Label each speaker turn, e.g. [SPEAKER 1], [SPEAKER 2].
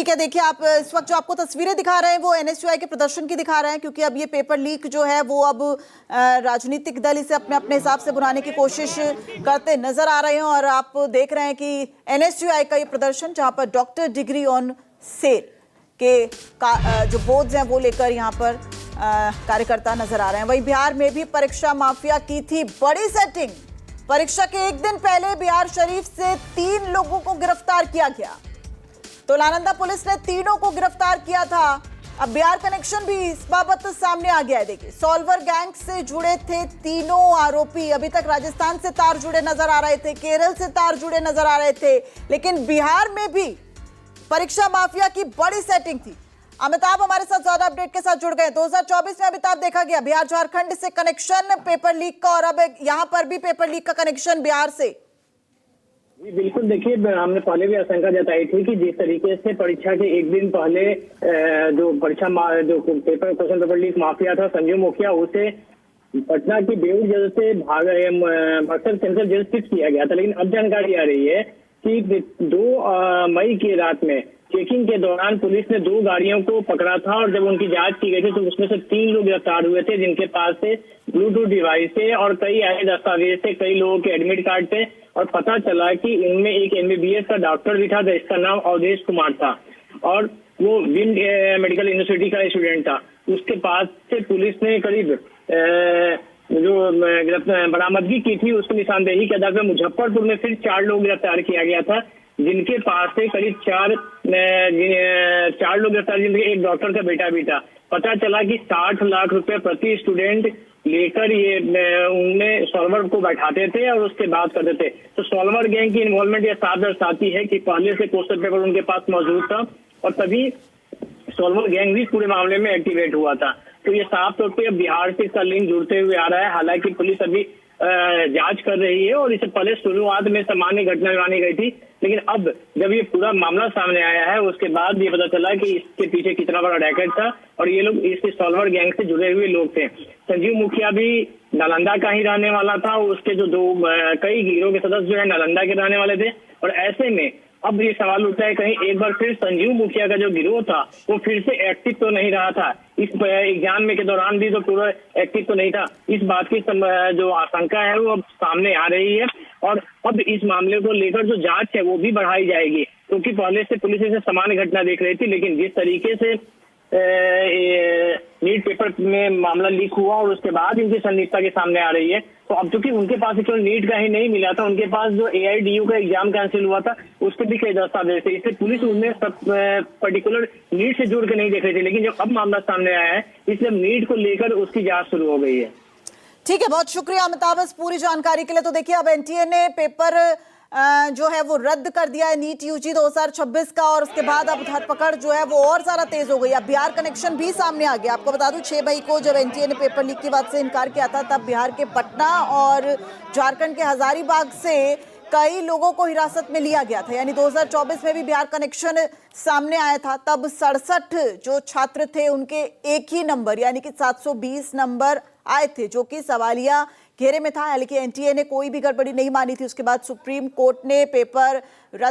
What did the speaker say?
[SPEAKER 1] ठीक है, देखिए आप इस वक्त जो आपको तस्वीरें दिखा रहे हैं वो एनएसयूआई के प्रदर्शन की दिखा रहे हैं, क्योंकि अब ये पेपर लीक जो है वो अब राजनीतिक दल इसे अपने अपने हिसाब से बनाने की कोशिश करते नजर आ रहे हैं। और आप देख रहे हैं कि एनएसयूआई का ये प्रदर्शन जहां पर डॉक्टर डिग्री ऑन सेल के जो बोर्ड्स हैं वो लेकर यहाँ पर कार्यकर्ता नजर आ रहे हैं। वहीं बिहार में भी परीक्षा माफिया की थी बड़ी सेटिंग। परीक्षा के एक दिन पहले बिहार शरीफ से 3 लोगों को गिरफ्तार किया गया। तो नालंदा पुलिस ने तीनों को गिरफ्तार किया था। अब बिहार कनेक्शन भी इस बाबत सामने आ गया है। देखिए, सॉल्वर गैंग से जुड़े थे तीनों आरोपी। अभी तक राजस्थान से तार जुड़े नजर आ रहे थे, केरल से तार जुड़े नजर आ रहे थे, लेकिन बिहार में भी परीक्षा माफिया की बड़ी सेटिंग थी। अमिताभ हमारे साथ ज्यादा अपडेट के साथ जुड़ गए। 2024 में अमिताभ देखा गया बिहार झारखंड से कनेक्शन पेपर लीक का, और अब यहां पर भी पेपर लीक का कनेक्शन बिहार से।
[SPEAKER 2] जी बिल्कुल, देखिए हमने पहले भी आशंका जताई थी कि जिस तरीके से परीक्षा के एक दिन पहले जो क्वेश्चन पेपर लीक माफिया था संजीव मुखिया, उसे पटना की बेऊर जेल से बक्सर सेंट्रल जेल शिफ्ट किया गया था। लेकिन अब जानकारी आ रही है कि 2 मई की रात में चेकिंग के दौरान पुलिस ने 2 गाड़ियों को पकड़ा था, और जब उनकी जांच की गई थी तो उसमें से 3 लोग गिरफ्तार हुए थे, जिनके पास से ब्लूटूथ डिवाइस थे और कई ऐसे दस्तावेज थे, कई लोगों के एडमिट कार्ड थे। और पता चला कि इनमें एक MBBS का डॉक्टर भी था जिसका नाम अवधेश कुमार था, और वो विंड मेडिकल यूनिवर्सिटी का स्टूडेंट था। उसके पास से पुलिस ने करीब जो बरामदगी की थी उसकी निशानदेही के आधार पर मुजफ्फरपुर में फिर 4 लोग गिरफ्तार किया गया था, जिनके पास से करीब 4 लोग गिरफ्तार, जिनके एक डॉक्टर का बेटा भी था। पता चला कि 60 लाख रुपए प्रति स्टूडेंट लेकर ये उनमें सॉल्वर को बैठाते थे और उसके बाद करते थे। तो सॉल्वर गैंग की इन्वॉल्वमेंट यह साफ दर्शाती है कि पहले से क्वेश्चन पेपर उनके पास मौजूद था और तभी सॉल्वर गैंग भी पूरे मामले में एक्टिवेट हुआ था। तो ये साफ तौर पे अब बिहार से इसका लिंक जुड़ते हुए आ रहा है। हालांकि पुलिस अभी जांच कर रही है और इससे पहले शुरुआत में सामान्य घटना मानी गई थी, लेकिन अब जब ये पूरा मामला सामने आया है उसके बाद ये पता चला कि इसके पीछे कितना बड़ा रैकेट था और ये लोग इसके सॉल्वर गैंग से जुड़े हुए लोग थे। संजीव मुखिया भी नालंदा का ही रहने वाला था, उसके जो 2 कई गिरोह के सदस्य जो है नालंदा के रहने वाले थे। और ऐसे में अब ये सवाल उठता है कहीं एक बार फिर संजीव मुखिया का जो गिरोह था वो फिर से एक्टिव तो नहीं रहा था। इस एग्जाम में के दौरान भी तो पूरा एक्टिव तो नहीं था। इस बात की जो आशंका है वो अब सामने आ रही है, और अब इस मामले को लेकर जो जांच है वो भी बढ़ाई जाएगी, क्योंकि पहले से पुलिस इसे सामान्य घटना देख रही थी। लेकिन जिस तरीके से नीट पेपर में मामला लीक हुआ और उसके बाद इनकी संदिग्धता के सामने आ रही है, तो अब चूंकि उनके पास केवल नीट का ही नहीं मिला था, उनके पास जो AIDU का एग्जाम कैंसिल हुआ था उसके भी कई दस्तावेज थे। इसलिए पुलिस उनमें सब पर्टिकुलर नीट से जुड़ के नहीं देख रही थी। लेकिन जब अब मामला सामने आया है इसलिए नीट को लेकर उसकी जांच शुरू हो गई है। ठीक
[SPEAKER 1] है, बहुत शुक्रिया अमिताभ इस पूरी जानकारी के लिए। तो देखिए, अब NTA ने पेपर जो है वो रद्द कर दिया है नीट UG 2026 का, और उसके बाद अब धरपकड़ जो है वो और ज्यादा तेज हो गई। अब बिहार कनेक्शन भी सामने आ गया। आपको बता दूं 6 मई को जब NTA ने पेपर लीक की बात से इनकार किया था, तब बिहार के पटना और झारखंड के हजारीबाग से कई लोगों को हिरासत में लिया गया था। यानी 2024 में भी बिहार कनेक्शन सामने आया था। तब 67 जो छात्र थे उनके एक ही नंबर यानी कि 720 नंबर आए थे, जो कि सवालिया घेरे में था। हालांकि NTA ने कोई भी गड़बड़ी नहीं मानी थी। उसके बाद सुप्रीम कोर्ट ने पेपर रद्द